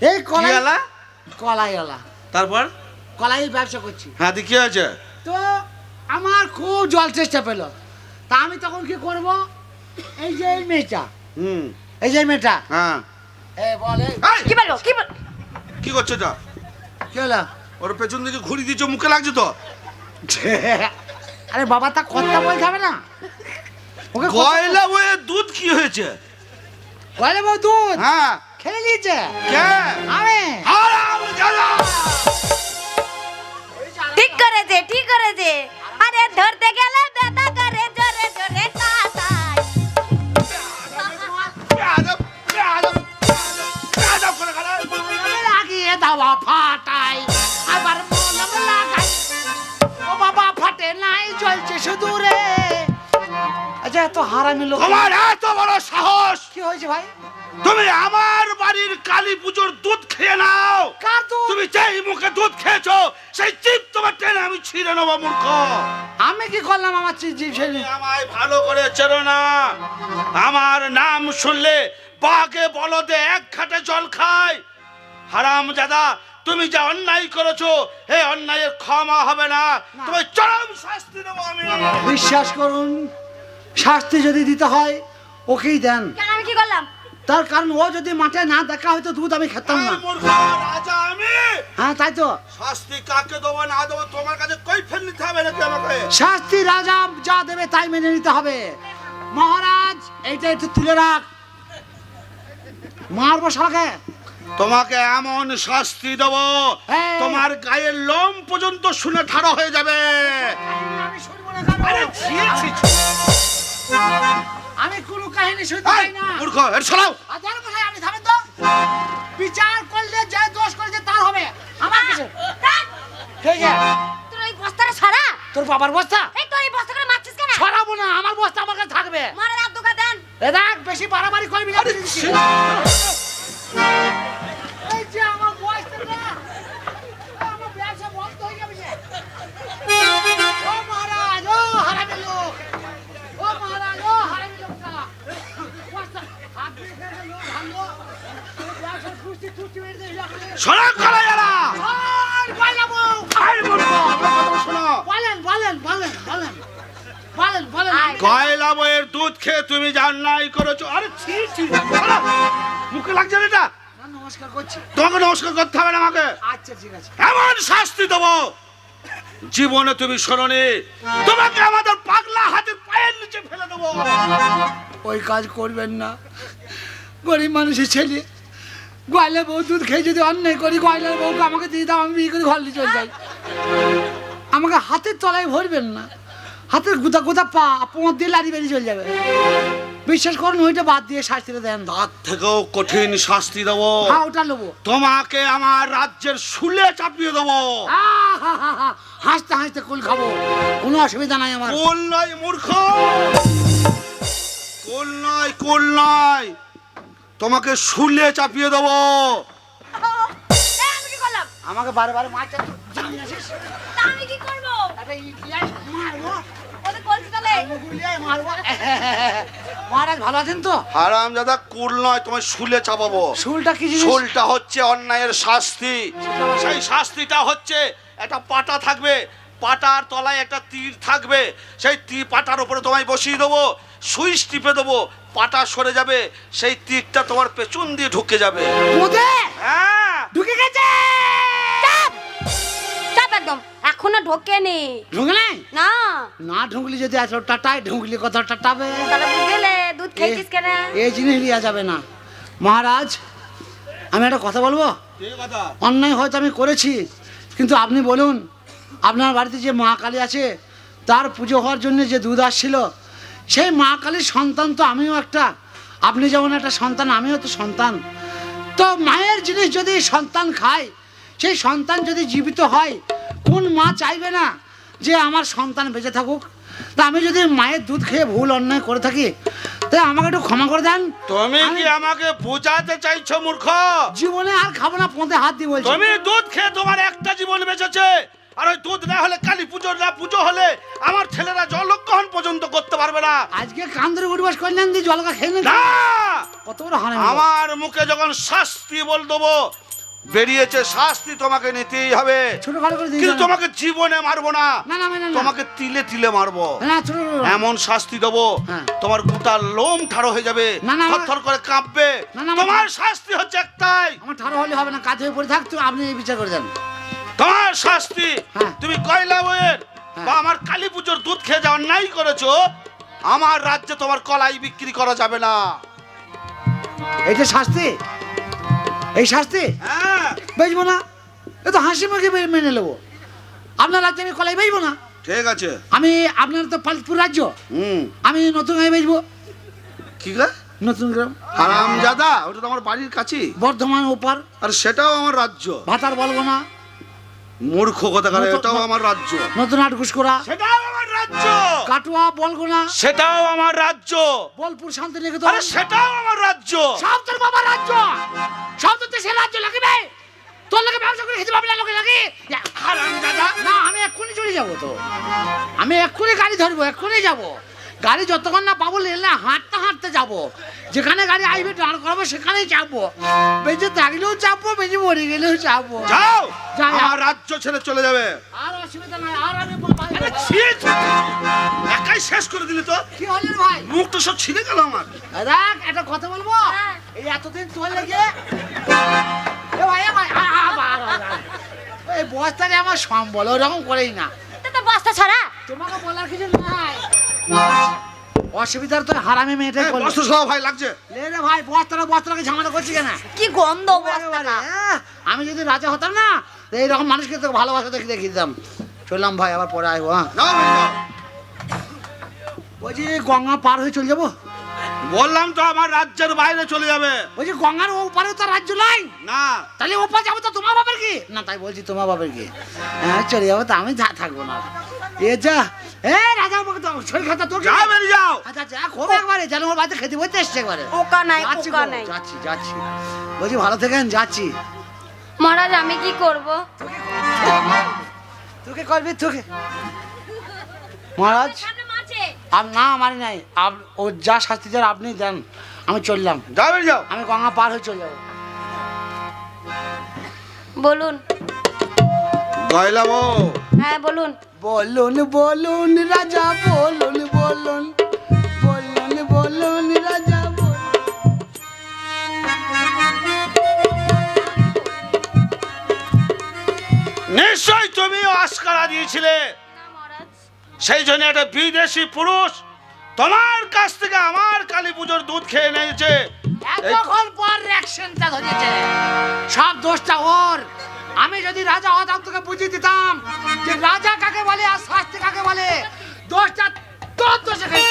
এই কলাইওয়ালা। কলাইওয়ালা। তারপর কলাই ব্যবসা করছি। হ্যাঁ, কি হয়েছে? তো আমার খুব জল চেষ্টা পেল, তা আমি তখন কি করব, এই যে এই মেয়েটা, এই যে মেয়েটা, হ্যাঁ, বলে কি বলবো কি কি করছো এটা? কি হলো? ওর পেছন দিকে ঘুরি দিচ্ছ, মুখে লাগছে তো। আরে বাবা, তা কথা বলতে হবে না ওকে। গয়লা বইয়ের দুধ কি হয়েছে? গয়লা বউ দুধ হ্যাঁ, খেলে নিয়েছে। কে? আমি। ঠিক করেছে ঠিক করেছে। আরে ধরতে গেলে ব্যথা করে জোরে জোরে তাতাই। লাগিয়ে দাওয়া ফাটাই, আবার মলম লাগাই, ও বাবা ফাটে নাই, জ্বলছে শুধু রে। আচ্ছা, এত হারামি লোক। তোমার এত বড় সাহস! কি হয়েছে ভাই? তুমি আমার বাড়ির কালী পুজোর দুধ খেয়ে নাও। কার দুধ? তুমি যেই মুখে দুধ খেয়েছো সেই জিভ তোমার টেনে আমি ছিঁড়ে নেবো, মূর্খ। আমি কি করলাম? আমার জিভ ছেড়ে। আমায় ভালো করে চেনো না। আমার নাম শুনলে বাঘে বলদে এক ঘাটে জল খায়। হারামজাদা, তুমি যা অন্যায় করেছো, এই অন্যায়ের ক্ষমা হবে না। তুমি চরম শাস্তি দেবো আমি। বিশ্বাস করুন, শাস্তি যদি দিতে হয় ওকেই দেন। কেন আমি কি করলাম? তার কারণ ও যদি মাঠে না দেখা হয়তো দুধ আমি খেতাম না। মূর্খ রাজা আমি। হ্যাঁ, তাই তো। শাস্তি কাকে দেবো না দেবো তোমার কাছে কৈফিয়ত নিতে হবে নাকি আমাকে? শাস্তি রাজা যা দেবে তাই মেনে নিতে হবে। মহারাজ, এইটা একটু তুলে রাখ, মারবো শালাকে। তোমাকে এমন শাস্তি দেবো এই। তোমার গায়ের লোম পর্যন্ত শুনে ঠাড়া হয়ে যাবে। আমি শুনবো না কেন? আরে ছি, ছি, ছি। আমি কোনো কাহিনী শুনতে এই, চাই না। মূর্খ, এর সরাও। আর ধরো কোথায়? আপনি থামেন তো। বিচার করলে যে দোষ করেছে তার হবে, আমার কিছু ঠিক আছে। তোর এই বস্তাটা ছাড়া। তোর বাবার বস্তা এই তোর এই বস্তা করে মারছিস কেন? ছড়াবো না, আমার বস্তা আমার কাছে থাকবে। মারা রাত দোকা দেন। এ দেখ, বেশি বাড়াবাড়ি করবি না। এই যে আমার বস্তা না, আমার ব্যবসা বন্ধ হয়ে যাবে যে। ও মহারাজ, ও হারামি লোক, ও মহারাজ, ও হারামি লোকটা বস্তা হাত দিয়ে ফেলে লোক ভাঙলো, ব্যবসার কুস্তি কুস্তি মেরে দিয়ে রাখলে। সরা করা যারা। আর বলবো। আই মূর্খ, আমার কথা শোনো। বলেন বলেন বলেন বলেন বলেন বলেন। গয়লা বইয়ের দুধ খেয়ে তুমি যা অন্যায় করেছো। আরে ছি, ছি, সরাও। মুখে লাগছে না এটা? না, নমস্কার করছি। তোমাকে নমস্কার করতে হবে না আমাকে। আচ্ছা, ঠিক আছে। এমন শাস্তি দেবো জীবনে তুমি শোনোনি। তোমাকে আমাদের পাগলা হাতের পায়ের নিচে ফেলে দেবো। ওই কাজ করবেন না, গরিব মানুষের ছেলে। গয়লার বউ দুধ খেয়ে যদি অন্যায় করি, গয়লার বউকে আমাকে দিয়ে দাও, আমি বিয়ে করে ঘর নিয়ে চলে যাই। আমাকে হাতের তলায় ভরবেন না, হাতের গুদা গুদা পা পোঁত দিয়ে লাড়ি বেরিয়ে চলে যাবে। বিশ্বাস করুন, ওইটা বাদ দিয়ে শাস্তিটা দেন। তার থেকেও কঠিন শাস্তি দেবো। হ্যাঁ, ওটা নেবো। তোমাকে আমার রাজ্যের শুলে চাপিয়ে দেবো। হাসতে হাসতে কুল খাবো, কোনো অসুবিধা নাই আমার। কুল নয় মূর্খ, কুল নয়, কুল নয়, তোমাকে শুলে চাপিয়ে দেবো। এই আমি কি করলাম? আমাকে বারে বারে মারতে জানি আসিস। তা আমি কি করব? আরে ইলিয়াস মারবো, ওদের বলছি তাহলে। মুগুলিয়ায় মারবো। মহারাজ ভালো আছেন তো? হারামজাদা, কুল নয়, তোমায় শুলে চাপাবো। শুলটা কি জিনিস? শুলটা হচ্ছে অন্যায়ের শাস্তি। সেই শাস্তিটা হচ্ছে একটা পাটা থাকবে, পাটার তলায় একটা তীর থাকবে। সেই তীর পাটার উপরে তোমায় বসিয়ে দেবো, সুইচ টিপে দেবো, পাটা সরে যাবে, সেই তীরটা তোমার পেছন দিয়ে ঢুকে যাবে। ওদে হ্যাঁ, ঢুকে গেছে। চাপ চাপ একদম। এখনো ঢোকেনি। ঢুকে নাই? না। না ঢুকলি যদি এত টাটায়, ঢুকলি কত টাটাবে। তাহলে বুঝলে দুধ খেয়েছিস কেন? এই জিনিস লিয়া যাবে না। মহারাজ, আমি একটা কথা বলবো। অন্যায় হয়তো আমি করেছি, কিন্তু আপনি বলুন, আপনার বাড়িতে যে মা কালী আছে, তার পুজো হওয়ার জন্য যে দুধ আসছিল, সেই মা কালীর সন্তান তো আমিও একটা। আপনি যেমন একটা সন্তান, আমিও তো সন্তান। তো মায়ের জিনিস যদি সন্তান খায়, সেই সন্তান যদি জীবিত হয়, কোন মা চাইবে না যে আমার সন্তান বেঁচে থাকুক? তা আমি যদি মায়ের দুধ খেয়ে ভুল অন্যায় করে থাকি, তাই আমাকে একটু ক্ষমা করে দেন। তুমি কি আমাকে বোঝাতে চাইছো মূর্খ? জীবনে আর খাবো না, পোঁতে হাত দিয়ে বলছি। তুমি দুধ খেয়ে তোমার একটা জীবন বেঁচেছে, আর ওই দুধ না হলে কালী পুজো না পুজো হলে আমার ছেলেরা জলগ্রহণ পর্যন্ত করতে পারবে না। আজকে কান ধরে উঠবাস করলেন, দিয়ে জলকা খেয়ে নেন। না, কত বড় হারামি। আমার মুখে যখন শাস্তি বল দেবো, বেরিয়েছে, শাস্তি তোমাকে নিতেই হবে। ছোটখাটো করে দিই কিন্তু না। তোমাকে জীবনে মারবো না, না না না, না তোমাকে তিলে তিলে মারবো। না ছোট এমন শাস্তি দেবো হ্যাঁ। তোমার গোটা লোম ঠাড়ো হয়ে যাবে, না, না, থরথর করে কাঁপবে। না, না, তোমার শাস্তি হচ্ছে একটাই, আমার ঠাড়ো হলে হবে না, কাজ হয়ে পড়ে থাকতো, আপনি এই বিচার করে দেন। তোমার শাস্তি হ্যাঁ। তুমি কয়লা বইয়ের হ্যাঁ। বা আমার কালী পুজোর দুধ খেয়ে যাওয়ার নাই করেছো, আমার রাজ্যে তোমার কলাই বিক্রি করা যাবে না। এইটা শাস্তি, এই শাস্তি হ্যাঁ বেচবো না, এ তো হাসি মুখে মেনে নেবো। আপনার রাজ্যে আমি কলাই বেচবো না। ঠিক আছে। আমি আপনার তো পালপুর রাজ্য, আমি নতুন গায়ে বেচবো। কি গা? নতুন গ্রাম হারামজাদা, ওটা তো আমার বাড়ির কাছে, বর্ধমান ওপার, আর সেটাও আমার রাজ্য। ভাতার বলবো না, মূর্খ কথা কারে, নতুন- এটাও আমার রাজ্য। নতুন আটকুশ করা, সেটাও আমার রাজ্য। কাটুয়া বলবো না, সেটাও আমার রাজ্য। বোলপুর শান্তিনিকেতন, আরে সেটাও আমার রাজ্য। সব তোর বাবার রাজ্য, সব তোর দেশের রাজ্য লাগবে। তোর লোকে ব্যবসা করে খেতে পারবে না, লোকে লাগে হারামজাদা। না। আমি এক্ষুনি চলে যাবো, তো আমি এক্ষুনি গাড়ি ধরবো, এক্ষুনি যাবো। গাড়ি যতক্ষণ না পাবো না হাঁটতে হাঁটতে যাবো, যেখানে গাড়ি আসবে দাঁড় করাবো সেখানেই চাপবো। বেঁচে থাকলেও চাপবো, বেঁচে মরে গেলেও চাপবো। যাও, যা, যা। আমার রাজ্য ছেড়ে চলে যাবে। আর অসুবিধা নাই, আর আমি আরে ছি, ছি, ছি। একাই শেষ করে দিলি তো, কি হলেন ভাই? মুখটা সব ছিঁড়ে গেল আমার। দেখ একটা কথা বলবো, হ্যাঁ। এই এতদিন তোর লেগে এ ভাই, এই বস্তারে আমার সম্বল ওরকম করেই না। তো তো বস্তা ছড়া। তোমাকে বলার কিছু নাই, অসুবিধার তো হারামি মেয়েটাই করলো। বস্ত্র সব ভাই লাগছে। লে রে ভাই, বস্তাটাকে ঝামেলা করছি কেন? কি গন্ধ বস্তাটা। আমি যদি রাজা হতাম না, তো এইরকম মানুষকে তো ভালোবাসা দেখে দেখিয়ে দিতাম। চললাম ভাই, আবার পরে আসবো। হ্যাঁ, যাও, ভাই, যাও। বলছি গঙ্গা পার হয়ে চলে যাবো। বললাম তো আমার রাজ্যের বাইরে চলে যাবে। বলছি গঙ্গার ওপারে তো রাজ্য নাই, না, তাহলে ওপার যাবো তো তোমার বাপের কি না? তাই বলছি তোমার বাপের কি? হ্যাঁ চলে যাবো, তো আমি থাকবো না। এ যা, এ রাজা আমাকে তো শরীর খাতা তোর যাও, বেরিয়ে যাও। আচ্ছা যা, খুব একবারে যেন ওর বাড়িতে খেতে বলতে এসছে একবারে। পোকা নাই, যাচ্ছি পোকা গো, নাই। যাচ্ছি যাচ্ছি। বলছি ভালো থেকেন, যাচ্ছি। মহারাজ আমি কি করব? তোকে করবি তোকে মহারাজ। না মারি নাই, ও যা শাস্তি দেন আপনি দেন, আমি চললাম। যাও, বেরিয়ে যাও। আমি গঙ্গা পার হয়ে চলে যাবো। বলুন। গয়লা বউ, হ্যাঁ বলুন। বলুন বলুন রাজা, বলুন বলুন, বলুন বলুন রাজা বলুন। নিশ্চয় তুমিও আস্কারা দিয়েছিলে, সেই জন্য একটা বিদেশি পুরুষ তোমার কাছ থেকে আমার কালী পুজোর দুধ খেয়ে নিয়েছে। এতক্ষণ পর রিঅ্যাকশনটা ধরেছে, সব দোষটা ওর। আমি যদি রাজা হতাম তোকে বুঝিয়ে দিতাম যে রাজা কাকে বলে আর শাস্তি কাকে বলে। দোষটা তোর দোষে খাই।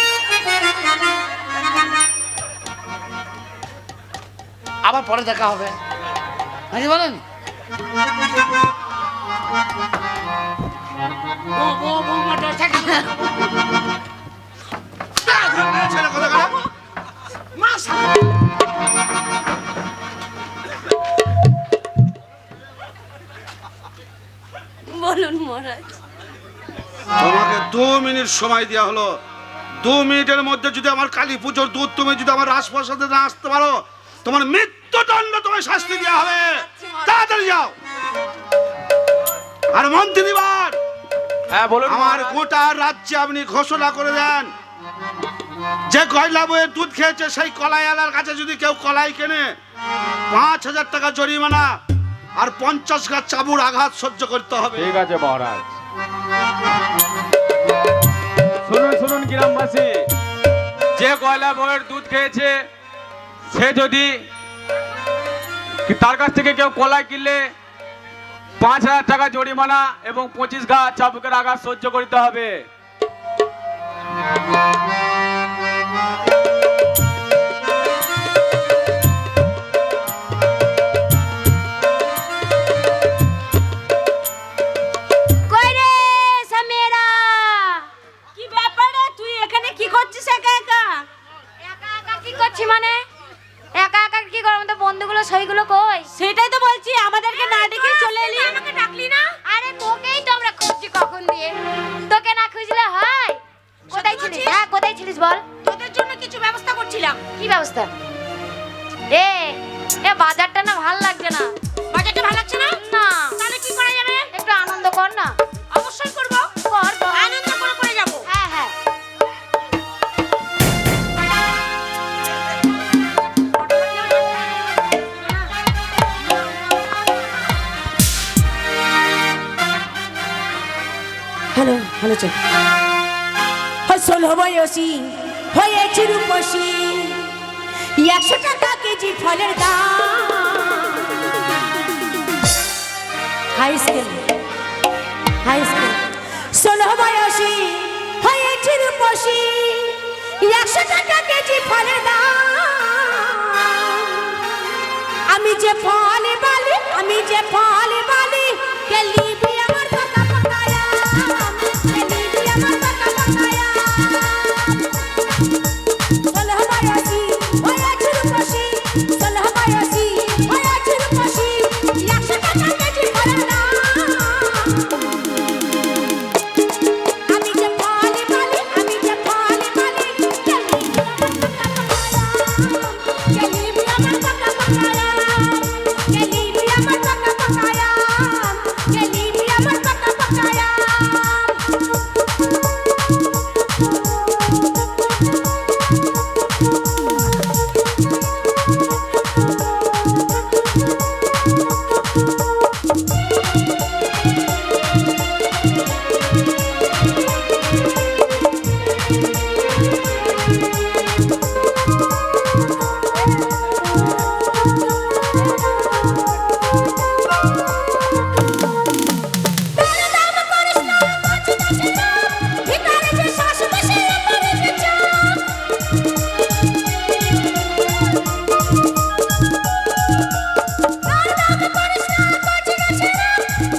আবার পরে দেখা হবে, নাকি বলেন? বৌমা দোষ থাকে না। ছেলে কোথাকার? মাশা বলুন মহারাজ। তোমাকে 2 মিনিট সময় দেওয়া হলো। 2 মিনিটের মধ্যে যদি আমার কালী পুজোর দুধ তুমি যদি আমার রাজপ্রাসাদে না আসতে পারো, তোমার মৃত্যুদণ্ড তোমায় শাস্তি দেওয়া হবে। তাড়াতাড়ি যাও। আর মন্ত্রীবার, হ্যাঁ বলুন। আমার গোটা রাজ্যে আপনি ঘোষণা করে দেন, যে গয়লা বইয়ের দুধ খেয়েছে সেই কলাইওয়ালার কাছে যদি কেউ কলাই কেনে 5,000 টাকা জরিমানা আর 50 গাছ চাবুর আঘাত সহ্য করতে হবে। ঠিক আছে মহারাজ। শুনুন শুনুন গ্রামবাসী, যে গয়লা বউয়ের দুধ খেয়েছে সে যদি তার কাছ থেকে কেউ কলাই কিনলে 5,000 টাকা জরিমানা এবং 25 গাছ চাবুকের আঘাত সহ্য করতে হবে। কই রে সামিরা? কি ব্যাপার রে, তুই এখানে কি করছিস একা একা? একা একা কি করছি মানে? একা একা কি করব? আমাদের বন্ধুগুলো সইগুলো কই? সেটাই তো বলছি, আমাদেরকে না ডেকে চলে এলি। আমাকে ডাকলি না? আরে তোকেই তো আমরা খুঁজছি কখন দিয়ে। তোকে না খুঁজলে হয়? কোথায় ছিলিস? হ্যাঁ বলেছে ষোলো বয়সী হয়েছি রূপসী 100 টাকা কেজি ফলের দাম হাই স্কুল 16 বয়সী হয়েছি রূপসী 100 টাকা কেজি ফলের দাম আমি যে ফল বালি কে লিবি আমার পাকা পাকায়া কে লিবি আমার পাকা পাকায়া 16 বয়সী হয়েছি রূপসী 16 বয়সী হয়েছি রূপসী 100 টাকা কেজি ফলের দাম আমি যে ফল বালি কে লিবি আমার পাকা পাকায়া কে লিবি আমার পাকা পাকায়া কে লিবি আমার পাকা পাকায়া ভিতরে যে শ্বাস বসে পড়ে গেছে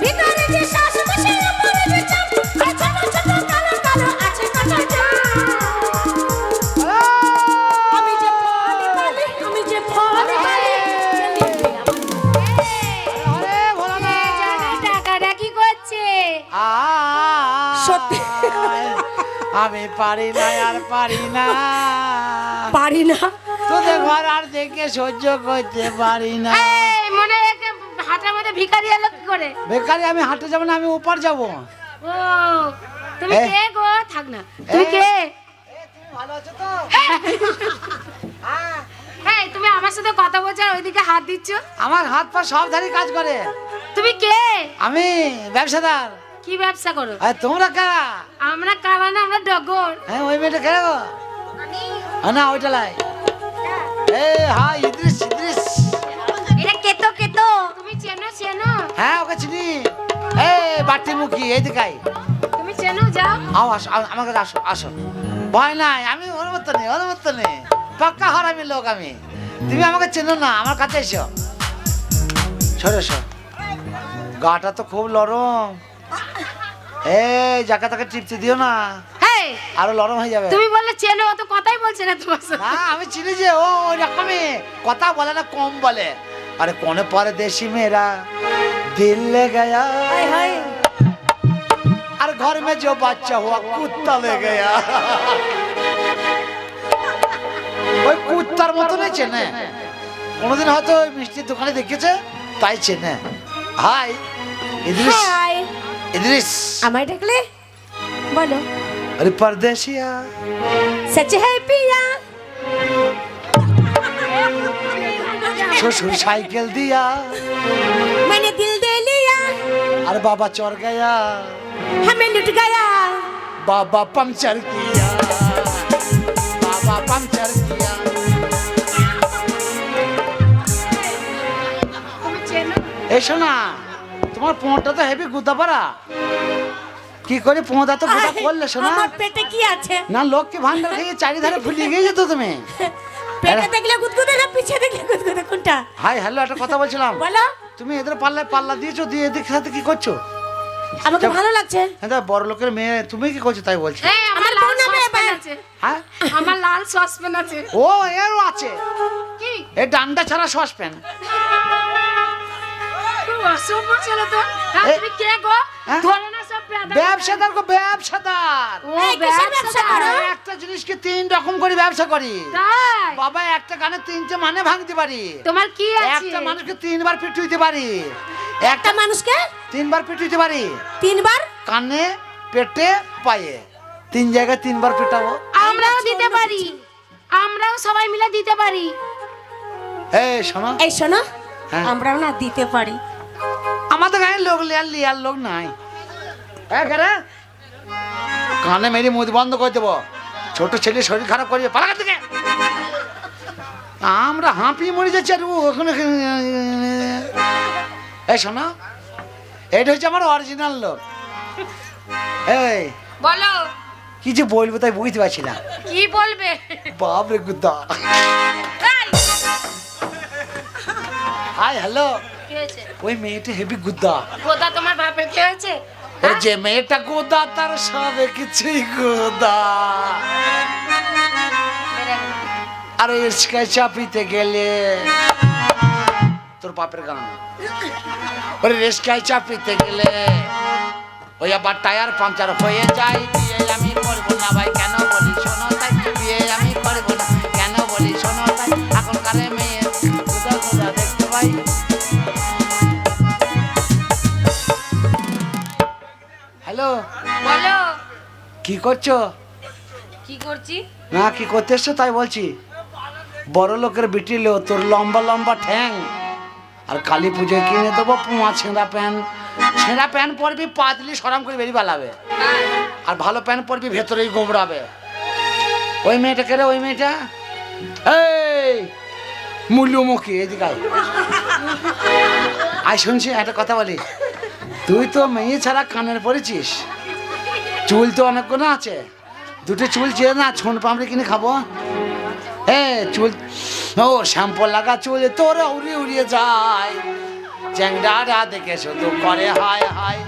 ভিতরে যে শ্বাস বসে পড়ে গেছে আর ছোট ছোট কালো কালো আছে কথা যা আমি যে ফল বালি আরে বলো না টাকাটা কি করছে সত্যি আমি পারি না আর পারি না পারি না তোদের ঘর আর দেখে সহ্য করতে পারি না এই মনে একে হাটের মধ্যে ভিখারি এলো কি করে বেকারি আমি হাঁটতে যাবো না আমি ওপার যাবো ও তুমি এই। কে গো থাক না তুমি এই। কে ভালো আছো তো এই তুমি আমার সাথে কথা বলছো আর ওইদিকে হাত দিচ্ছ আমার হাত পা সব ধারি কাজ করে তুমি কে আমি ব্যবসাদার কি ব্যবসা করো আর তোমরা কারা আমরা কারা না আমরা ডগর হ্যাঁ ওই মেয়েটা কে গো না ওইটা লাই হ্যাঁ ইদ্রিস এটা কেতো কেতো তুমি চেনো হ্যাঁ ওকে চিনি বাটি মুখী এইদিকে আই। তুমি চেনো যাও আসো আমার কাছে আসো ভয় নাই আমি ওর মতো নেই পাক্কা হারামি লোক আমি তুমি আমাকে চেনো না আমার কাছে এসো সরে এসো গাটা তো খুব নরম যাকে তাকে টিপতে দিও না হেই আরো নরম হয়ে যাবে তুমি বললে চেনো অত কথাই বলছে না তোমার সাথে না আমি চিনি যে ও ওই রকমই কথা বলে না কম বলে अरे कौन परदेसी मेरा दिल ले गया और घर में जो बच्चा हुआ कुत्ता ले गया ওই কুত্তার মতো নেই চেনে কোনোদিন হয়তো ওই মিষ্টির দোকানে দেখেছে তাই চেনে হাই ইদ্রিস হাই ইদ্রিস আমায় ডাকলে বলো अरे परदेसिया सच है पिया ससुर साइकिल दिया मैंने दिल दे लिया और बाबा चढ़ गया हमें लुट गया बाबा पंचर किया बाबा पंचर किया এসো না তোমার পোঁটা তো হেভি গুদা পারা কি করে পোঁটা তো গুদা করলে শোনা আমার পেটে কি আছে না লক্ষ্মী ভান্ডার খেয়ে চারিধারে ফুলিয়ে গিয়ে যেত তুমি পেটে দেখলে গুদগুদে না পিছে দেখলে গুদগুদে কোনটা হাই হ্যালো একটা কথা বলছিলাম বলো তুমি এদের পাল্লায় পাল্লা দিয়েছো দিয়ে এদের সাথে কি করছো আমাকে ভালো লাগছে হ্যাঁ বড় লোকের মেয়ে তুমি কি করছো তাই বলছি এই আমার লাল সসপ্যান আছে হ্যাঁ আমার লাল সসপ্যান আছে ও এরও আছে কি এই ডান্ডা ছাড়া সসপ্যান অসভ্য ছেলে তো এই- তুমি কে গো হ্যাঁ? ধরে না সব পেয়াদা ব্যবসাদার গো ব্যবসাদার ও ব্যবসা করো আমরা একটা জিনিসকে তিন রকম করে ব্যবসা করি তাই বাবা একটা গানে তিনটে মানে ভাঙতে পারি তোমার কি আছে একটা মানুষকে তিনবার পিটুইতে পারি একটা মানুষকে তিনবার পিটুইতে পারি তিনবার কানে পেটে পায়ে তিন জায়গায় তিনবার পিটাবো আমরাও দিতে পারি আমরাও সবাই মিলে দিতে পারি এই শোনো এই শোনো হ্যাঁ। আমরাও না দিতে পারি আমাদের গায়ে লোক লিয়ার লিয়ার লোক নাই এ কেরে কানে মেরে মুখ বন্ধ করে দেবো। ছোট ছেলে শরীর খারাপ করবে, পালা থেকে। আমরা হাঁপিয়ে মরে যাচ্ছি আর ও ওখানে। এই শোনো, এটা হচ্ছে আমার অরিজিনাল লোক। এই বলো কি যে বলবো তাই বুঝতে পারছি না। কি বলবে? বাপরে গুদ্দা। এই, হাই হ্যালো, কি হয়েছে? ওই মেয়েটা হেভি গুদ্দা। কোথা তোমার বাপের কি হয়েছে? ওই যে মেয়েটা গোদা তার সবে কিছুই গোদা। আর রিস্কায় চাপিতে গেলে তোর বাপের গান। ওরে রিস্কায় চাপিতে গেলে ওই আবার টায়ার পাংচার হয়ে যায়। বিয়ে আমি করবো না ভাই, কেন বলি শোনো তাই। বিয়ে আমি করবো না, কেন বলি শোনো তাই। এখনকার মেয়ে গোদা গোদা দেখতে পাই। হ্যালো, বলো কি করছো? কি করছি? না কি করতে এসছো তাই বলছি। বড় লোকের বিটিল তোর লম্বা লম্বা ঠ্যাং। আর কালী পুজোয় কিনে দেবো পুমা ছেঁড়া প্যান্ট। ছেঁড়া প্যান্ট পরবি, পা দিলি সরাম করে বেরিয়ে পালাবে। আর ভালো প্যান্ট পরবি, ভেতরেই গোবড়াবে। ওই মেয়েটা কে রে? ওই মেয়েটা এই মূল্যমুখী, এদিকে আয়। আয় শুনছি একটা কথা বলি। তুই তো মেয়ে ছাড়া কানের পরেছিস, চুল তো অনেকগুলো আছে। দুটো চুল চেয়ে না ছোন পামড়ি কিনে খাবো। চুল ও শ্যাম্পু লাগা চুল তোর উড়িয়ে উড়িয়ে যায়। চ্যাংড়ারা দেখে শুধু করে হায় হায়।